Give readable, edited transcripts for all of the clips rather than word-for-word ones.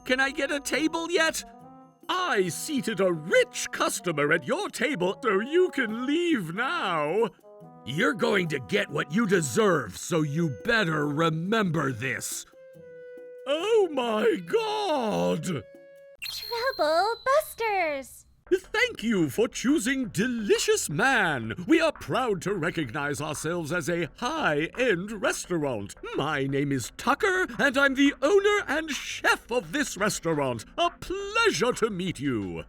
Can I get a table yet? I seated a rich customer at your table, so you can leave now. You're going to get what you deserve, so you better remember this. Oh my God! Trouble Busters! Thank you for choosing Delicious Man. We are proud to recognize ourselves as a high-end restaurant. My name is Tucker, and I'm the owner and chef of this restaurant. A pleasure to meet you.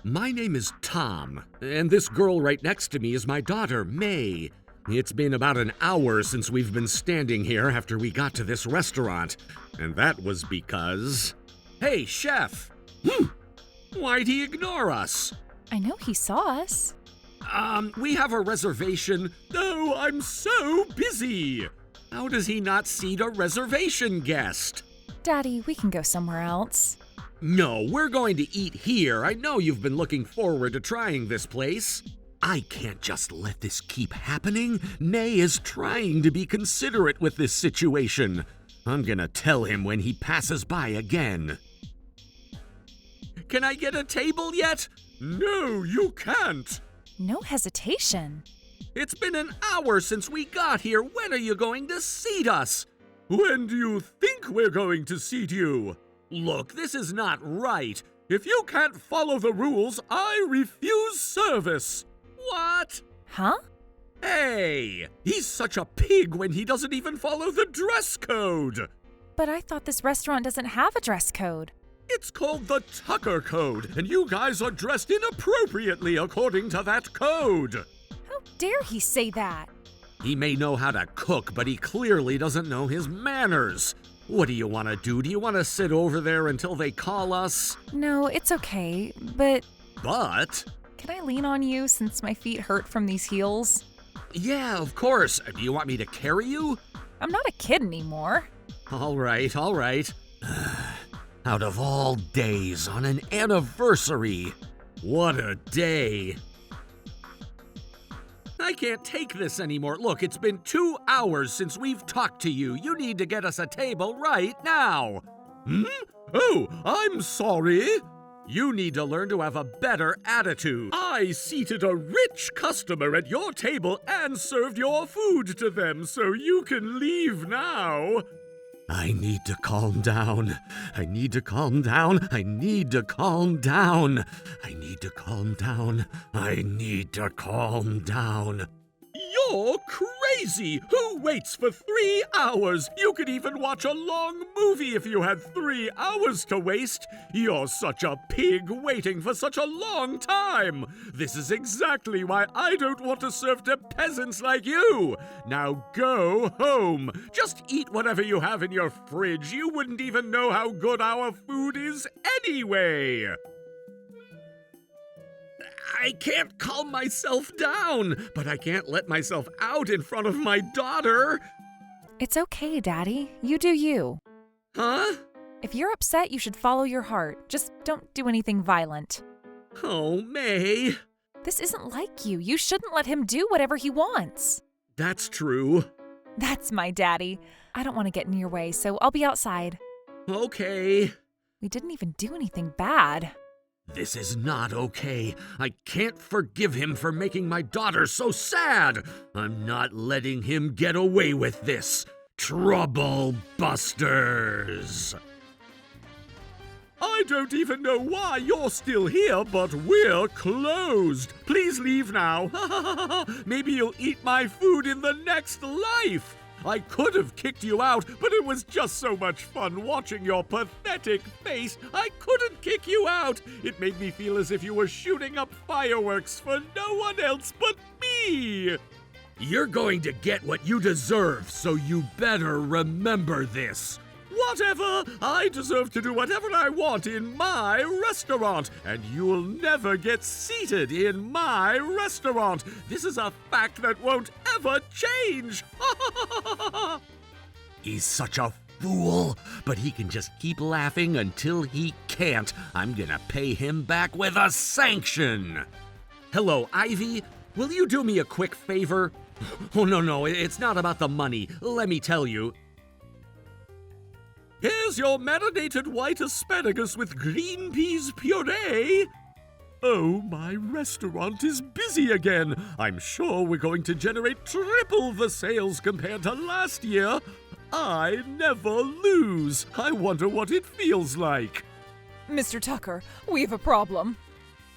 My name is Tom, and this girl right next to me is my daughter, May. It's been about an hour since we've been standing here after we got to this restaurant, and that was because... Hey, chef! Why'd he ignore us? I know he saw us. We have a reservation. Oh, I'm so busy. How does he not seat a reservation guest? Daddy, we can go somewhere else. No, we're going to eat here. I know you've been looking forward to trying this place. I can't just let this keep happening. May is trying to be considerate with this situation. I'm gonna tell him when he passes by again. Can I get a table yet? No, you can't. No hesitation. It's been an hour since we got here. When are you going to seat us? When do you think we're going to seat you? Look, this is not right. If you can't follow the rules, I refuse service. What? Huh? Hey, he's such a pig when he doesn't even follow the dress code. But I thought this restaurant doesn't have a dress code. It's called the Tucker Code, and you guys are dressed inappropriately according to that code. How dare he say that? He may know how to cook, but he clearly doesn't know his manners. What do you want to do? Do you want to sit over there until they call us? No, it's okay, but... But? Can I lean on you since my feet hurt from these heels? Yeah, of course. Do you want me to carry you? I'm not a kid anymore. All right, all right. Out of all days, on an anniversary. What a day. I can't take this anymore. Look, it's been 2 hours since we've talked to you. You need to get us a table right now. Oh, I'm sorry. You need to learn to have a better attitude. I seated a rich customer at your table and served your food to them, so you can leave now. I need to calm down. I need to calm down. I need to calm down. I need to calm down. I need to calm down. You're crazy! Who waits for 3 hours? You could even watch a long movie if you had 3 hours to waste. You're such a pig waiting for such a long time. This is exactly why I don't want to serve to peasants like you. Now go home. Just eat whatever you have in your fridge. You wouldn't even know how good our food is anyway. I can't calm myself down, but I can't let myself out in front of my daughter. It's okay, Daddy. You do you. Huh? If you're upset, you should follow your heart. Just don't do anything violent. Oh, May. This isn't like you. You shouldn't let him do whatever he wants. That's true. That's my daddy. I don't want to get in your way, so I'll be outside. Okay. We didn't even do anything bad. This is not okay. I can't forgive him for making my daughter so sad. I'm not letting him get away with this. Trouble Busters! I don't even know why you're still here, but we're closed. Please leave now. Maybe you'll eat my food in the next life. I could have kicked you out, but it was just so much fun watching your pathetic face. I couldn't kick you out. It made me feel as if you were shooting up fireworks for no one else but me. You're going to get what you deserve, so you better remember this. Whatever! I deserve to do whatever I want in my restaurant, and you'll never get seated in my restaurant. This is a fact that won't ever change. He's such a fool, but he can just keep laughing until he can't. I'm gonna pay him back with a sanction. Hello, Ivy. Will you do me a quick favor? Oh, no, it's not about the money. Let me tell you. Here's your marinated white asparagus with green peas puree. Oh, my restaurant is busy again. I'm sure we're going to generate triple the sales compared to last year. I never lose. I wonder what it feels like. Mr. Tucker, we have a problem.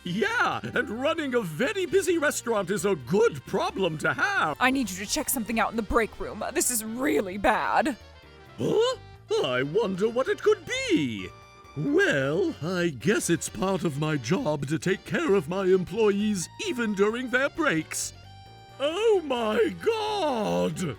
Yeah, and running a very busy restaurant is a good problem to have. I need you to check something out in the break room. This is really bad. Huh? I wonder what it could be. Well, I guess it's part of my job to take care of my employees even during their breaks. Oh my God!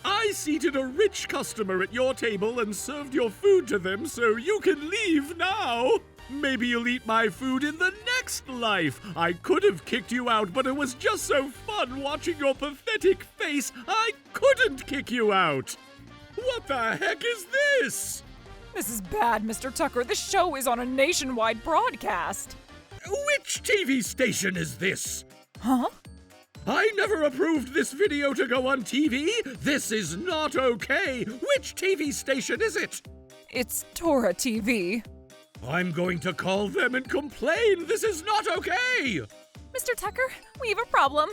I seated a rich customer at your table and served your food to them so you can leave now. Maybe you'll eat my food in the next life. I could have kicked you out, but it was just so fun watching your pathetic face, I couldn't kick you out. What the heck is this? This is bad, Mr. Tucker. This show is on a nationwide broadcast. Which TV station is this? Huh? I never approved this video to go on TV. This is not okay. Which TV station is it? It's Tora TV. I'm going to call them and complain. This is not okay. Mr. Tucker, we have a problem.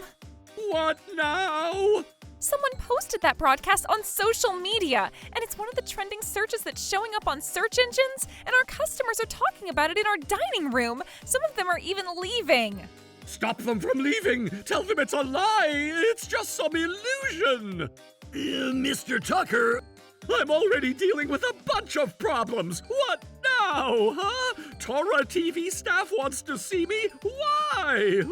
What now? Someone posted that broadcast on social media, and it's one of the trending searches that's showing up on search engines, and our customers are talking about it in our dining room. Some of them are even leaving. Stop them from leaving. Tell them it's a lie. It's just some illusion. Mr. Tucker, I'm already dealing with a bunch of problems. What now, huh? Tora TV staff wants to see me? Why?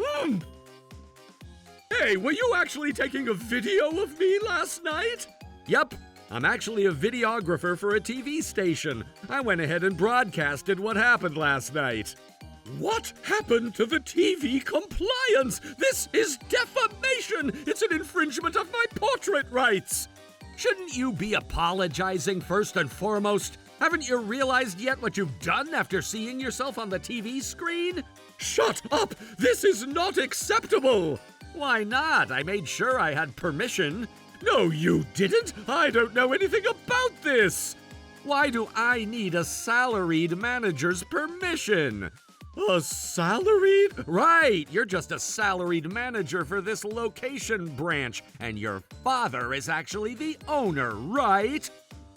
Hey, were you actually taking a video of me last night? Yep, I'm actually a videographer for a TV station. I went ahead and broadcasted what happened last night. What happened to the TV compliance? This is defamation! It's an infringement of my portrait rights! Shouldn't you be apologizing first and foremost? Haven't you realized yet what you've done after seeing yourself on the TV screen? Shut up! This is not acceptable! Why not? I made sure I had permission. No, you didn't! I don't know anything about this! Why do I need a salaried manager's permission? A salaried? Right, you're just a salaried manager for this location branch, and your father is actually the owner, right?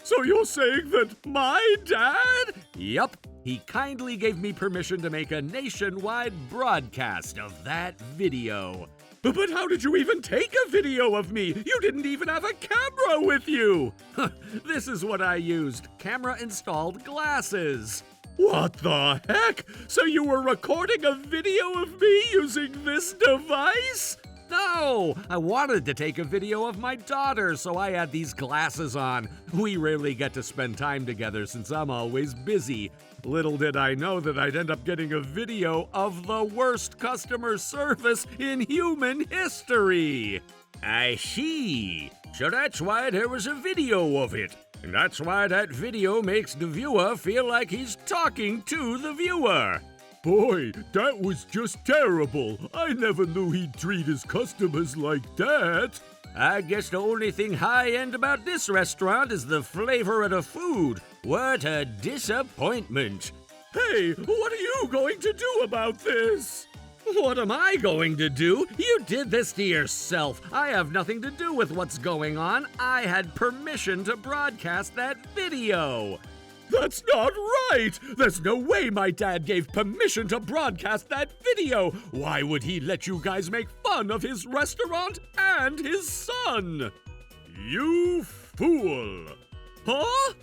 So you're saying that my dad? Yep, he kindly gave me permission to make a nationwide broadcast of that video. But how did you even take a video of me? You didn't even have a camera with you! This is what I used, camera-installed glasses. What the heck? So you were recording a video of me using this device? No, I wanted to take a video of my daughter, so I had these glasses on. We rarely get to spend time together since I'm always busy. Little did I know that I'd end up getting a video of the worst customer service in human history. I see. So that's why there was a video of it. And that's why that video makes the viewer feel like he's talking to the viewer. Boy, that was just terrible. I never knew he'd treat his customers like that. I guess the only thing high-end about this restaurant is the flavor of the food. What a disappointment. Hey, what are you going to do about this? What am I going to do? You did this to yourself. I have nothing to do with what's going on. I had permission to broadcast that video. That's not right! There's no way my dad gave permission to broadcast that video! Why would he let you guys make fun of his restaurant and his son? You fool! Huh?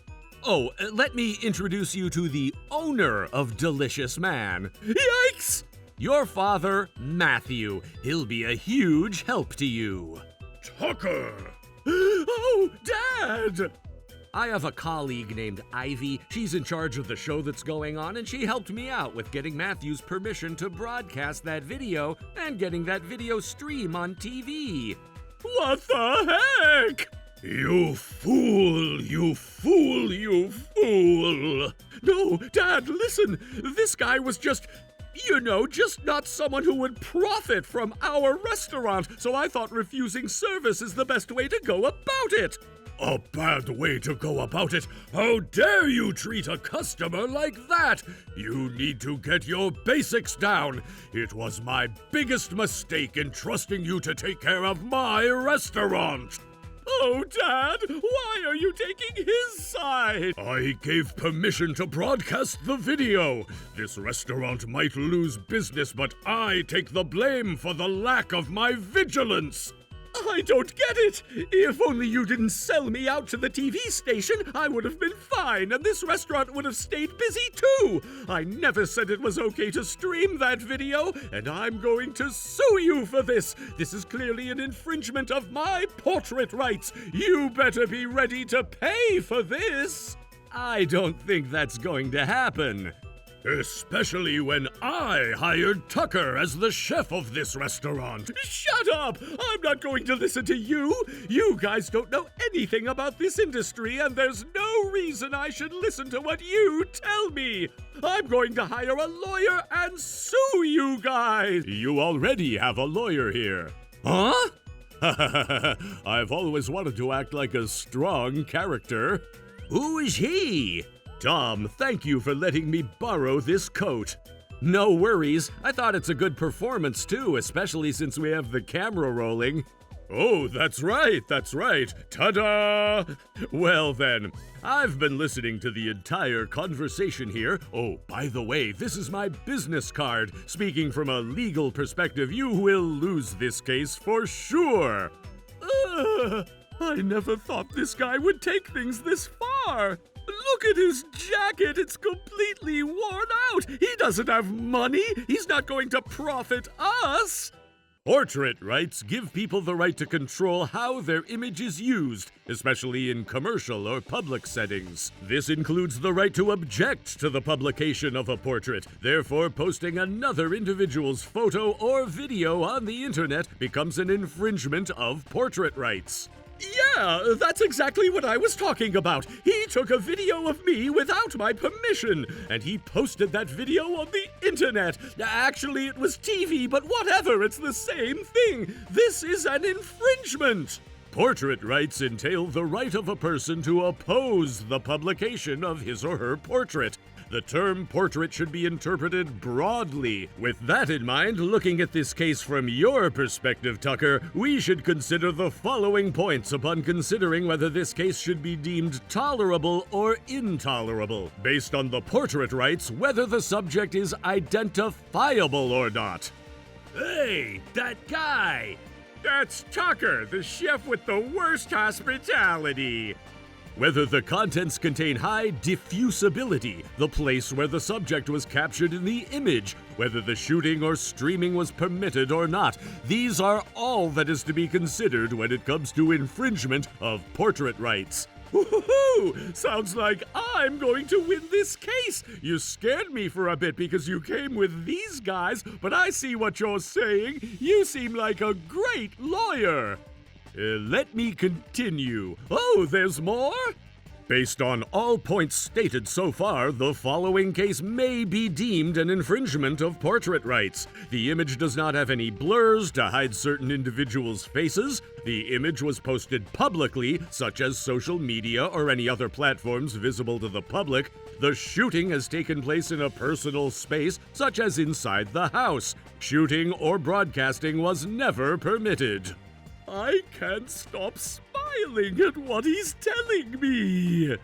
Oh, let me introduce you to the owner of Delicious Man. Yikes! Your father, Matthew. He'll be a huge help to you. Tucker! Oh, Dad! I have a colleague named Ivy. She's in charge of the show that's going on, and she helped me out with getting Matthew's permission to broadcast that video and getting that video stream on TV. What the heck? You fool, you fool, you fool. No, Dad, listen. This guy was just not someone who would profit from our restaurant, so I thought refusing service is the best way to go about it. A bad way to go about it. How dare you treat a customer like that? You need to get your basics down. It was my biggest mistake in trusting you to take care of my restaurant. Oh, Dad, why are you taking his side? I gave permission to broadcast the video. This restaurant might lose business, but I take the blame for the lack of my vigilance. I don't get it! If only you didn't sell me out to the TV station, I would have been fine, and this restaurant would have stayed busy too! I never said it was okay to stream that video, and I'm going to sue you for this! This is clearly an infringement of my portrait rights! You better be ready to pay for this! I don't think that's going to happen. Especially when I hired Tucker as the chef of this restaurant. Shut up! I'm not going to listen to you! You guys don't know anything about this industry, and there's no reason I should listen to what you tell me! I'm going to hire a lawyer and sue you guys! You already have a lawyer here. Huh? I've always wanted to act like a strong character. Who is he? Tom, thank you for letting me borrow this coat. No worries. I thought it's a good performance too, especially since we have the camera rolling. Oh, that's right. Ta-da! Well then, I've been listening to the entire conversation here. Oh, by the way, this is my business card. Speaking from a legal perspective, you will lose this case for sure. I never thought this guy would take things this far. Look at his jacket, it's completely worn out. He doesn't have money. He's not going to profit us. Portrait rights give people the right to control how their image is used, especially in commercial or public settings. This includes the right to object to the publication of a portrait. Therefore, posting another individual's photo or video on the internet becomes an infringement of portrait rights. Yeah, that's exactly what I was talking about. He took a video of me without my permission, and he posted that video on the internet. Actually, it was TV, but whatever, it's the same thing. This is an infringement. Portrait rights entail the right of a person to oppose the publication of his or her portrait. The term portrait should be interpreted broadly. With that in mind, looking at this case from your perspective, Tucker, we should consider the following points upon considering whether this case should be deemed tolerable or intolerable, based on the portrait rights, whether the subject is identifiable or not. Hey, that guy! That's Tucker, the chef with the worst hospitality! Whether the contents contain high diffusability, the place where the subject was captured in the image, whether the shooting or streaming was permitted or not. These are all that is to be considered when it comes to infringement of portrait rights. Woohoo! Sounds like I'm going to win this case! You scared me for a bit because you came with these guys, but I see what you're saying. You seem like a great lawyer. Let me continue. Oh, there's more? Based on all points stated so far, the following case may be deemed an infringement of portrait rights. The image does not have any blurs to hide certain individuals' faces. The image was posted publicly, such as social media or any other platforms visible to the public. The shooting has taken place in a personal space, such as inside the house. Shooting or broadcasting was never permitted. I can't stop smiling at what he's telling me.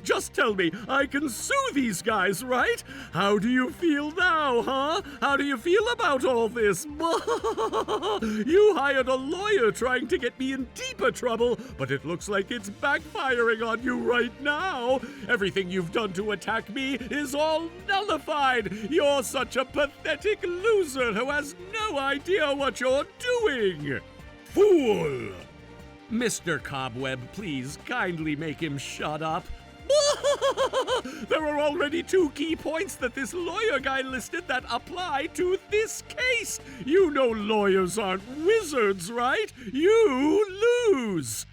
Just tell me, I can sue these guys, right? How do you feel now, huh? How do you feel about all this? You hired a lawyer trying to get me in deeper trouble, but it looks like it's backfiring on you right now. Everything you've done to attack me is all nullified. You're such a pathetic loser who has no idea what you're doing. Fool! Mr. Cobweb, please kindly make him shut up. There are already 2 key points that this lawyer guy listed that apply to this case. You know lawyers aren't wizards, right? You lose.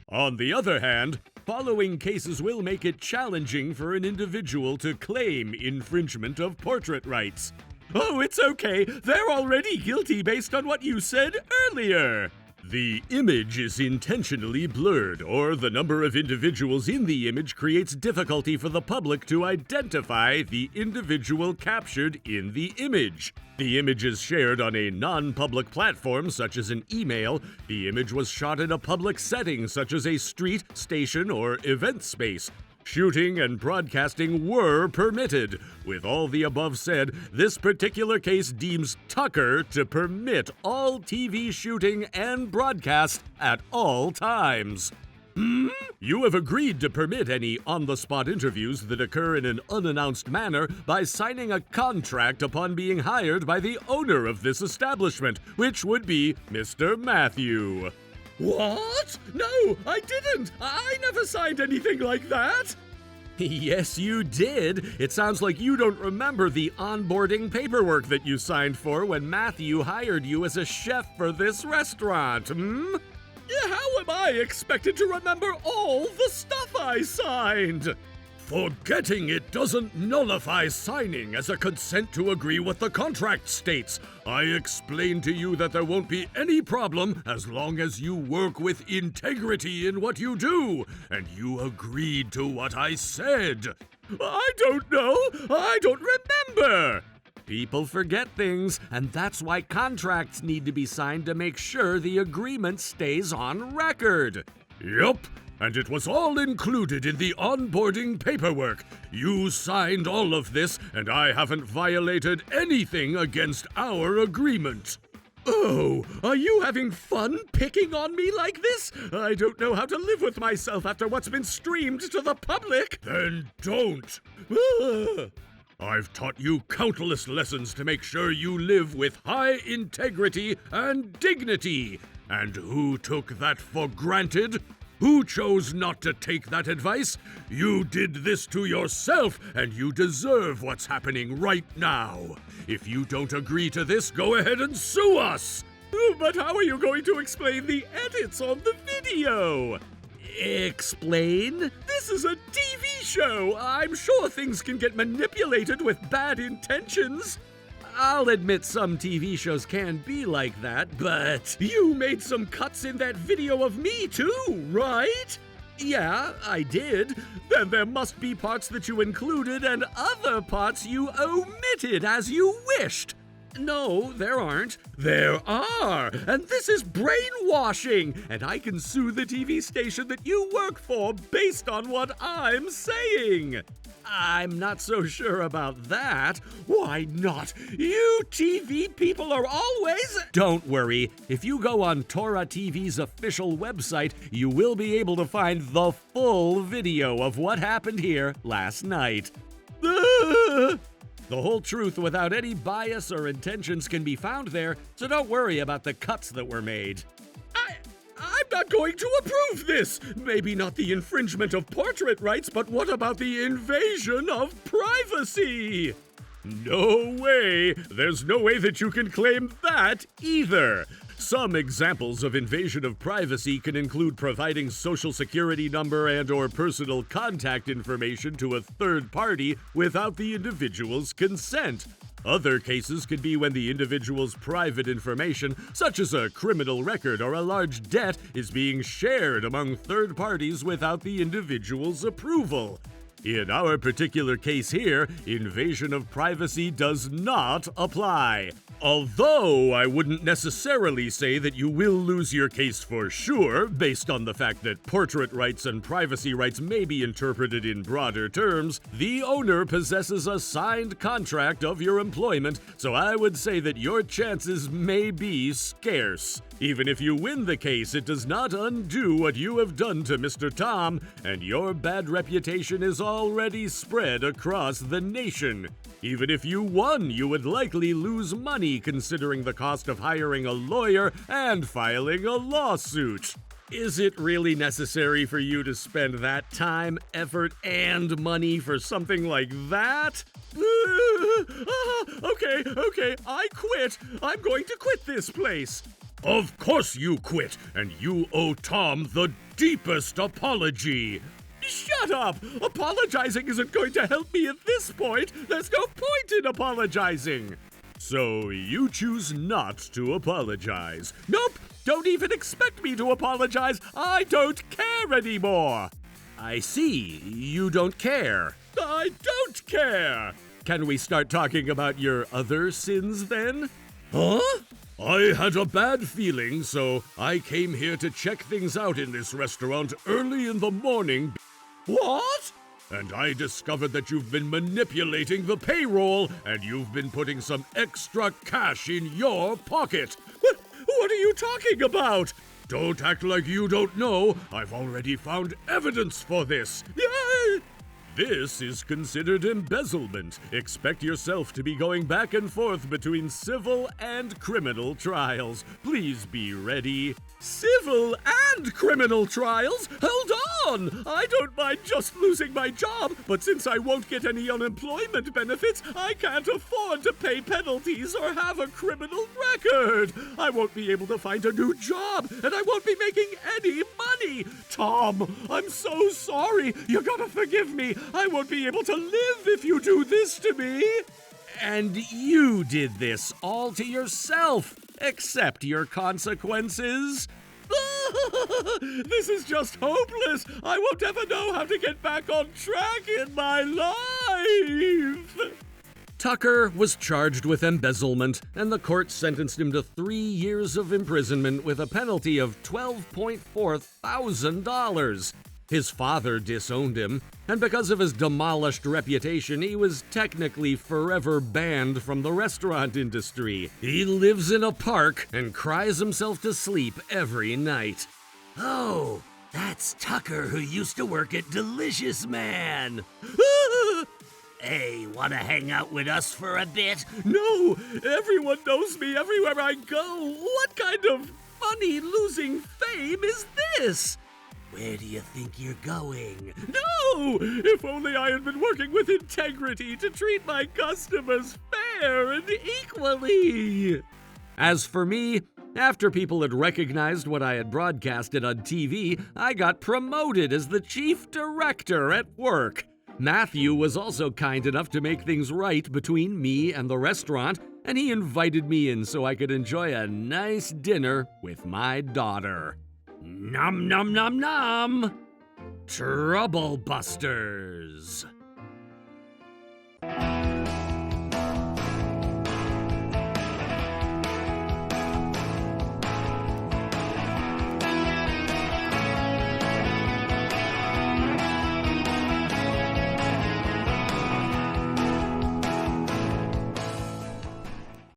On the other hand, following cases will make it challenging for an individual to claim infringement of portrait rights. Oh, it's okay. They're already guilty based on what you said earlier. The image is intentionally blurred, or the number of individuals in the image creates difficulty for the public to identify the individual captured in the image. The image is shared on a non-public platform such as an email. The image was shot in a public setting such as a street, station, or event space. Shooting and broadcasting were permitted. With all the above said, this particular case deems Tucker to permit all TV shooting and broadcast at all times. You have agreed to permit any on-the-spot interviews that occur in an unannounced manner by signing a contract upon being hired by the owner of this establishment, which would be Mr. Matthew. What? No, I didn't! I never signed anything like that! Yes, you did. It sounds like you don't remember the onboarding paperwork that you signed for when Matthew hired you as a chef for this restaurant, Yeah, how am I expected to remember all the stuff I signed? Forgetting it doesn't nullify signing as a consent to agree what the contract states. I explained to you that there won't be any problem as long as you work with integrity in what you do, and you agreed to what I said. I don't know. I don't remember. People forget things, and that's why contracts need to be signed to make sure the agreement stays on record. Yup. And it was all included in the onboarding paperwork. You signed all of this, and I haven't violated anything against our agreement. Oh, are you having fun picking on me like this? I don't know how to live with myself after what's been streamed to the public. Then don't. I've taught you countless lessons to make sure you live with high integrity and dignity. And who took that for granted? Who chose not to take that advice? You did this to yourself, and you deserve what's happening right now. If you don't agree to this, go ahead and sue us! But how are you going to explain the edits on the video? Explain? This is a TV show! I'm sure things can get manipulated with bad intentions. I'll admit some TV shows can be like that, but you made some cuts in that video of me too, right? Yeah, I did. Then there must be parts that you included and other parts you omitted as you wished. No, there aren't. There are! And this is brainwashing! And I can sue the TV station that you work for based on what I'm saying! I'm not so sure about that. Why not? You TV people are always... Don't worry. If you go on Tora TV's official website, you will be able to find the full video of what happened here last night. The whole truth without any bias or intentions can be found there, so don't worry about the cuts that were made. I'm not going to approve this! Maybe not the infringement of portrait rights, but what about the invasion of privacy? No way! There's no way that you can claim that either! Some examples of invasion of privacy can include providing social security number and/or personal contact information to a third party without the individual's consent. Other cases could be when the individual's private information, such as a criminal record or a large debt, is being shared among third parties without the individual's approval. In our particular case here, invasion of privacy does not apply. Although I wouldn't necessarily say that you will lose your case for sure, based on the fact that portrait rights and privacy rights may be interpreted in broader terms, the owner possesses a signed contract of your employment, so I would say that your chances may be scarce. Even if you win the case, it does not undo what you have done to Mr. Tom, and your bad reputation is already spread across the nation. Even if you won, you would likely lose money considering the cost of hiring a lawyer and filing a lawsuit. Is it really necessary for you to spend that time, effort, and money for something like that? Okay, I quit. I'm going to quit this place. Of course you quit, and you owe Tom the deepest apology. Shut up! Apologizing isn't going to help me at this point. There's no point in apologizing. So you choose not to apologize. Nope, Don't even expect me to apologize. I don't care anymore. I see. You don't care. I don't care. Can we start talking about your other sins then? Huh? I had a bad feeling, so I came here to check things out in this restaurant early in the morning. What? And I discovered that you've been manipulating the payroll, and you've been putting some extra cash in your pocket. What are you talking about? Don't act like you don't know. I've already found evidence for this. This is considered embezzlement. Expect yourself to be going back and forth between civil and criminal trials. Please be ready. Civil and criminal trials? Hold on! I don't mind just losing my job, but since I won't get any unemployment benefits, I can't afford to pay penalties or have a criminal record. I won't be able to find a new job, and I won't be making any money. Tom, I'm so sorry. You gotta forgive me. I won't be able to live if you do this to me. And you did this all to yourself. Accept your consequences. This is just hopeless. I won't ever know how to get back on track in my life. Tucker was charged with embezzlement, and the court sentenced him to 3 years of imprisonment with a penalty of $12.4 thousand. His father disowned him, and because of his demolished reputation, he was technically forever banned from the restaurant industry. He lives in a park and cries himself to sleep every night. Oh, that's Tucker who used to work at Delicious Man. Hey, wanna hang out with us for a bit? No, everyone knows me everywhere I go. What kind of funny losing fame is this? Where do you think you're going? No! If only I had been working with integrity to treat my customers fair and equally! As for me, after people had recognized what I had broadcasted on TV, I got promoted as the chief director at work. Matthew was also kind enough to make things right between me and the restaurant, and he invited me in so I could enjoy a nice dinner with my daughter. Nom nom nom nom! Trouble Busters!